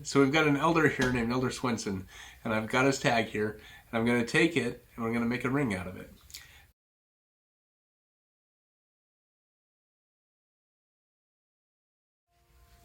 So we've got an elder here named Elder Swenson, and I've got his tag here, and I'm going to take it, and we're going to make a ring out of it.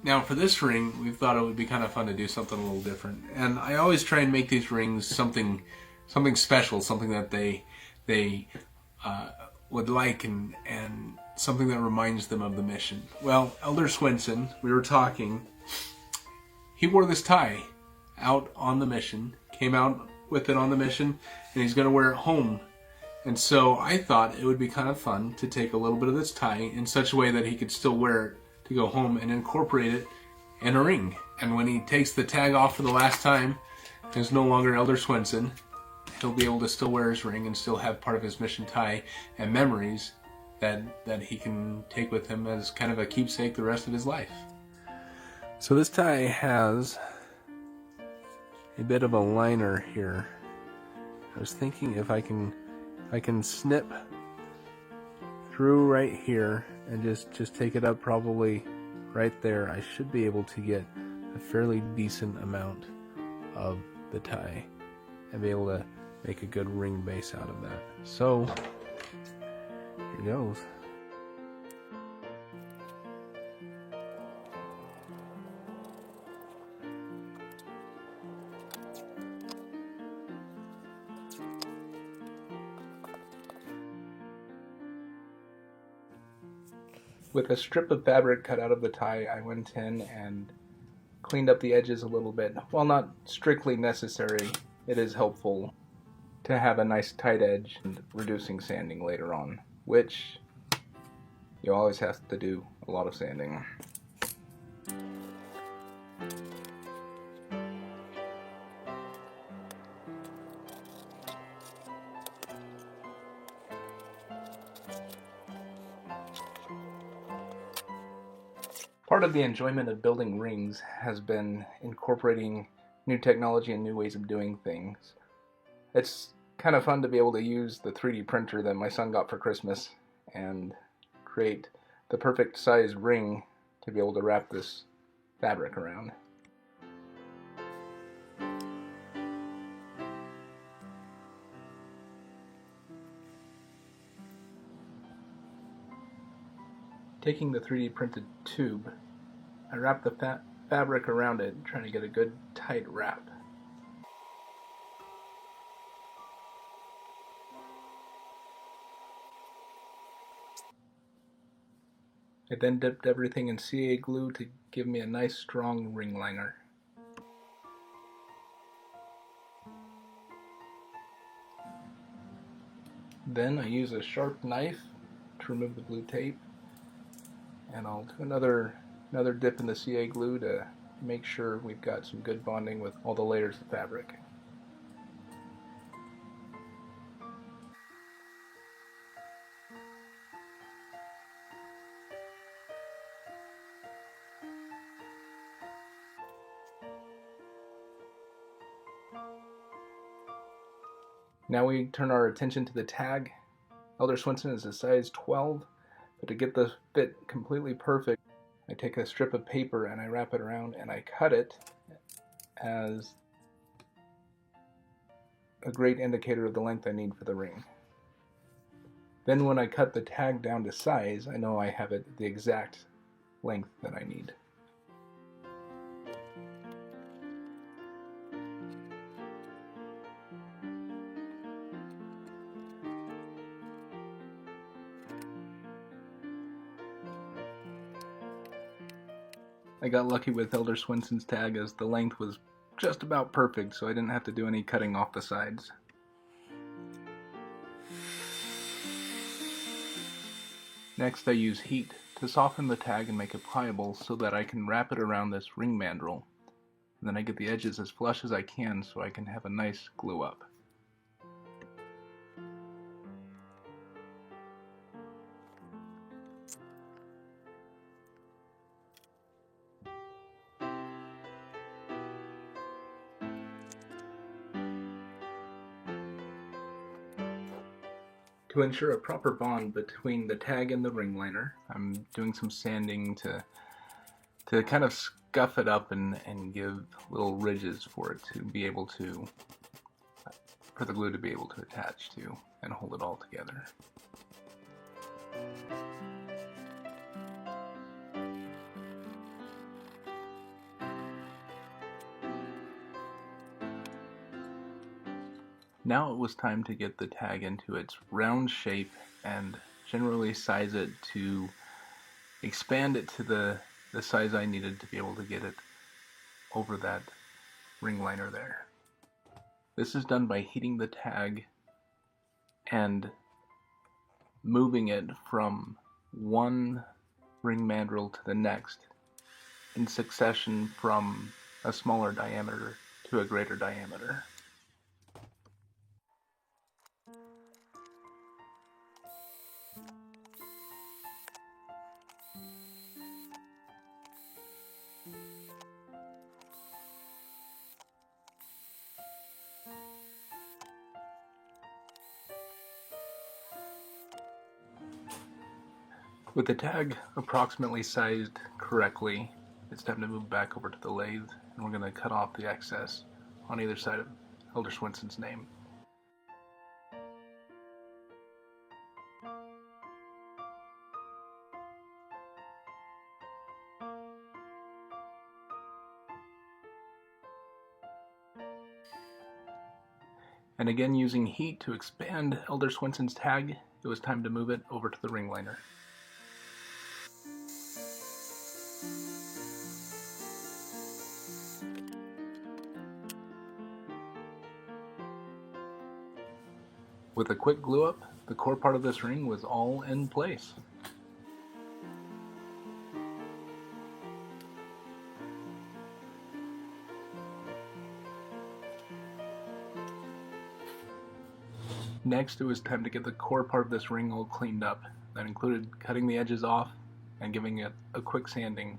Now for this ring, we thought it would be kind of fun to do something a little different. And I always try and make these rings something special, something that they would like, and something that reminds them of the mission. Well, Elder Swenson, we were talking, he wore this tie out on the mission, came out with it on the mission, and he's going to wear it home. And so I thought it would be kind of fun to take a little bit of this tie in such a way that he could still wear it to go home and incorporate it in a ring. And when he takes the tag off for the last time, he's no longer Elder Swenson. He'll be able to still wear his ring and still have part of his mission tie and memories that he can take with him as kind of a keepsake the rest of his life. So this tie has a bit of a liner here. I was thinking if I can snip through right here and just take it up probably right there, I should be able to get a fairly decent amount of the tie and be able to make a good ring base out of that. So here goes. With a strip of fabric cut out of the tie, I went in and cleaned up the edges a little bit. While not strictly necessary, it is helpful to have a nice tight edge and reducing sanding later on, which you always have to do a lot of sanding. Part of the enjoyment of building rings has been incorporating new technology and new ways of doing things. It's kind of fun to be able to use the 3D printer that my son got for Christmas and create the perfect size ring to be able to wrap this fabric around. Taking the 3D printed tube, I wrap the fabric around it, trying to get a good tight wrap. I then dipped everything in CA glue to give me a nice strong ring liner. Then I use a sharp knife to remove the blue tape, and I'll do another dip in the CA glue to make sure we've got some good bonding with all the layers of fabric. Now we turn our attention to the tag. Elder Swenson is a size 12, but to get the fit completely perfect, I take a strip of paper and I wrap it around and I cut it as a great indicator of the length I need for the ring. Then when I cut the tag down to size, I know I have it the exact length that I need. I got lucky with Elder Swenson's tag as the length was just about perfect, so I didn't have to do any cutting off the sides. Next I use heat to soften the tag and make it pliable so that I can wrap it around this ring mandrel. And then I get the edges as flush as I can so I can have a nice glue up. To ensure a proper bond between the tag and the ring liner, I'm doing some sanding to kind of scuff it up and give little ridges for it to be able to, for the glue to be able to attach to and hold it all together. Now it was time to get the tag into its round shape and generally size it to expand it to the size I needed to be able to get it over that ring liner there. This is done by heating the tag and moving it from one ring mandrel to the next in succession from a smaller diameter to a greater diameter. With the tag approximately sized correctly, it's time to move back over to the lathe, and we're going to cut off the excess on either side of Elder Swenson's name. And again, using heat to expand Elder Swenson's tag, it was time to move it over to the ring liner. With a quick glue up, the core part of this ring was all in place. Next, it was time to get the core part of this ring all cleaned up. That included cutting the edges off and giving it a quick sanding.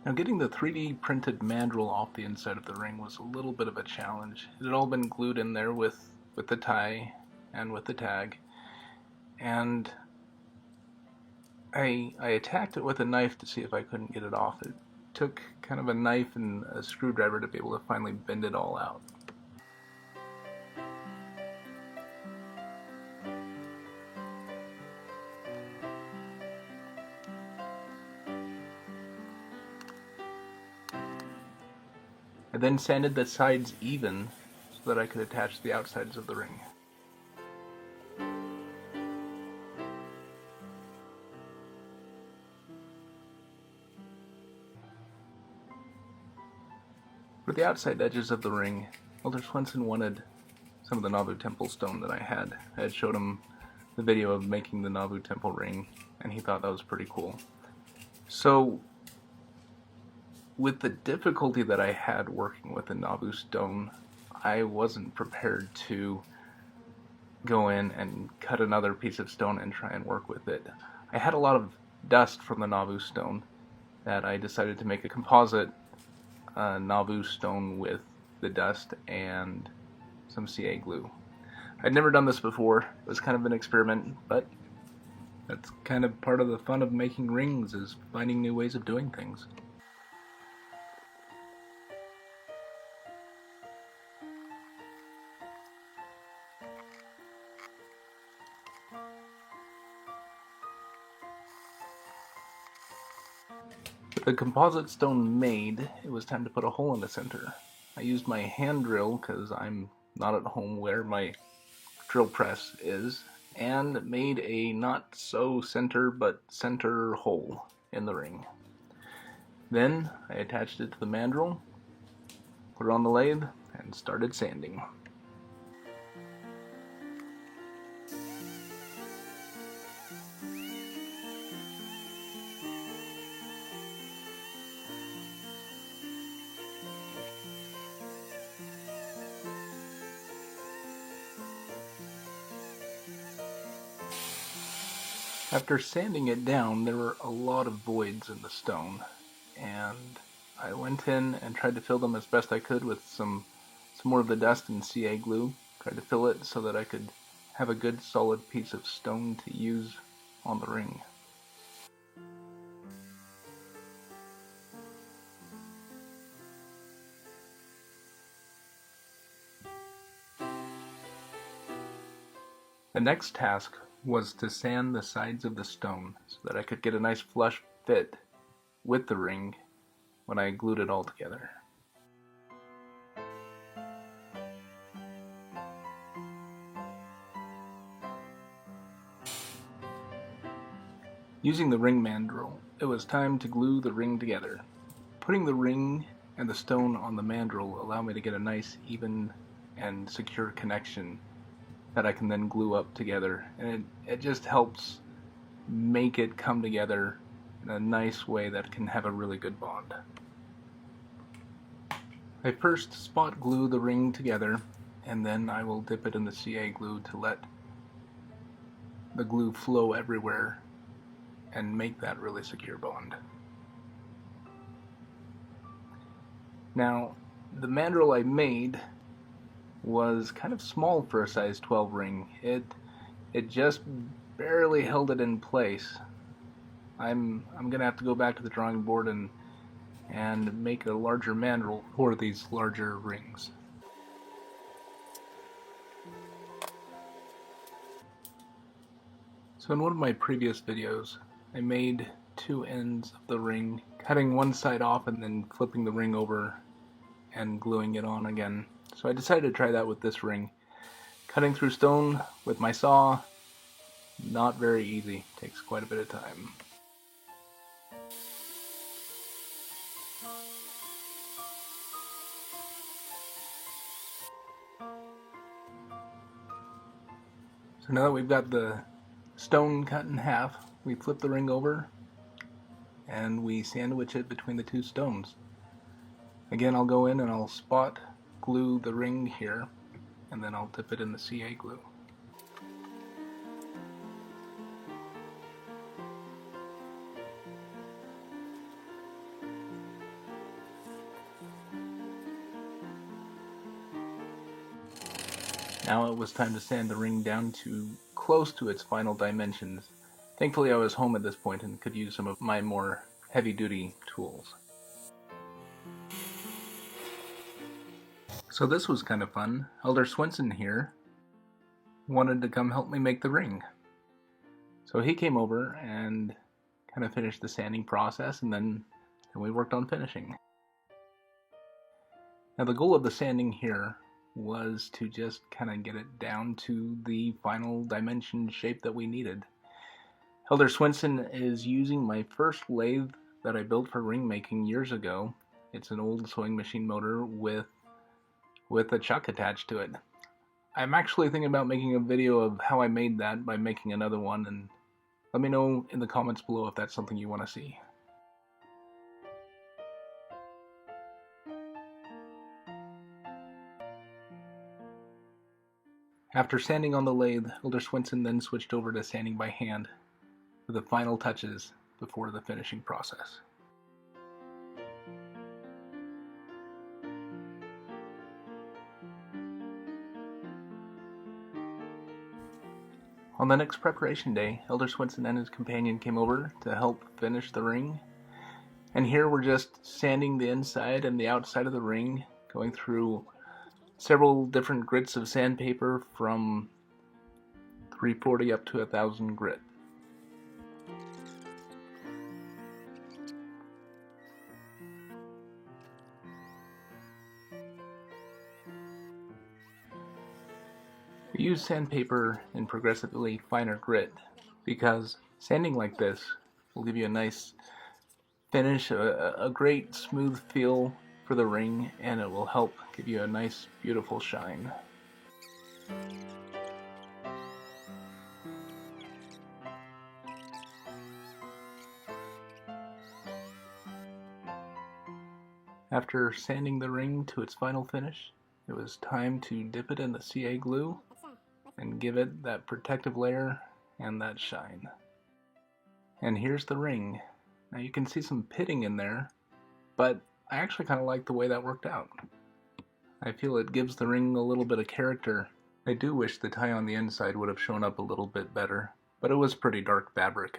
Now, getting the 3D printed mandrel off the inside of the ring was a little bit of a challenge. It had all been glued in there with the tie and with the tag, and I attacked it with a knife to see if I couldn't get it off. It took kind of a knife and a screwdriver to be able to finally bend it all out. I then sanded the sides even so that I could attach the outsides of the ring. For the outside edges of the ring, Elder Swenson wanted some of the Nauvoo temple stone that I had. I had showed him the video of making the Nauvoo temple ring, and he thought that was pretty cool. So, with the difficulty that I had working with the Nauvoo stone, I wasn't prepared to go in and cut another piece of stone and try and work with it. I had a lot of dust from the Nauvoo stone that I decided to make a composite Nauvoo stone with the dust and some CA glue. I'd never done this before. It was kind of an experiment, but that's kind of part of the fun of making rings, is finding new ways of doing things. With the composite stone made, it was time to put a hole in the center. I used my hand drill because I'm not at home where my drill press is, and made a not so center but center hole in the ring. Then I attached it to the mandrel, put it on the lathe, and started sanding. After sanding it down, there were a lot of voids in the stone, and I went in and tried to fill them as best I could with some more of the dust and CA glue. Tried to fill it so that I could have a good solid piece of stone to use on the ring. The next task was to sand the sides of the stone so that I could get a nice flush fit with the ring when I glued it all together. Using the ring mandrel, it was time to glue the ring together. Putting the ring and the stone on the mandrel allowed me to get a nice, even, and secure connection that I can then glue up together, and it just helps make it come together in a nice way that can have a really good bond. I first spot glue the ring together, and then I will dip it in the CA glue to let the glue flow everywhere and make that really secure bond. Now, the mandrel I made was kind of small for a size 12 ring. It just barely held it in place. I'm gonna have to go back to the drawing board and make a larger mandrel for these larger rings. So in one of my previous videos, I made two ends of the ring, cutting one side off and then flipping the ring over and gluing it on again. So I decided to try that with this ring. Cutting through stone with my saw, not very easy, takes quite a bit of time. So now that we've got the stone cut in half, we flip the ring over and we sandwich it between the two stones. Again, I'll go in and I'll spot glue the ring here, and then I'll dip it in the CA glue. Now it was time to sand the ring down to close to its final dimensions. Thankfully I was home at this point and could use some of my more heavy-duty tools. So this was kind of fun. Elder Swenson here wanted to come help me make the ring. So he came over and kind of finished the sanding process, and then we worked on finishing. Now the goal of the sanding here was to just kind of get it down to the final dimension shape that we needed. Elder Swenson is using my first lathe that I built for ring making years ago. It's an old sewing machine motor with a chuck attached to it. I'm actually thinking about making a video of how I made that by making another one, and let me know in the comments below if that's something you want to see. After sanding on the lathe, Elder Swenson then switched over to sanding by hand for the final touches before the finishing process. On the next preparation day, Elder Swenson and his companion came over to help finish the ring. And here we're just sanding the inside and the outside of the ring, going through several different grits of sandpaper from 340 up to 1000 grit. We use sandpaper in progressively finer grit because sanding like this will give you a nice finish, a great smooth feel for the ring, and it will help give you a nice, beautiful shine. After sanding the ring to its final finish, it was time to dip it in the CA glue and give it that protective layer and that shine. And here's the ring. Now you can see some pitting in there, but I actually kind of like the way that worked out. I feel it gives the ring a little bit of character. I do wish the tie on the inside would have shown up a little bit better, but it was pretty dark fabric.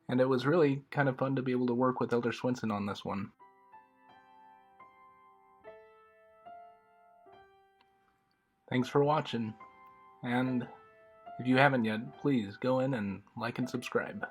And it was really kind of fun to be able to work with Elder Swenson on this one. Thanks for watching, and if you haven't yet, please go in and like and subscribe.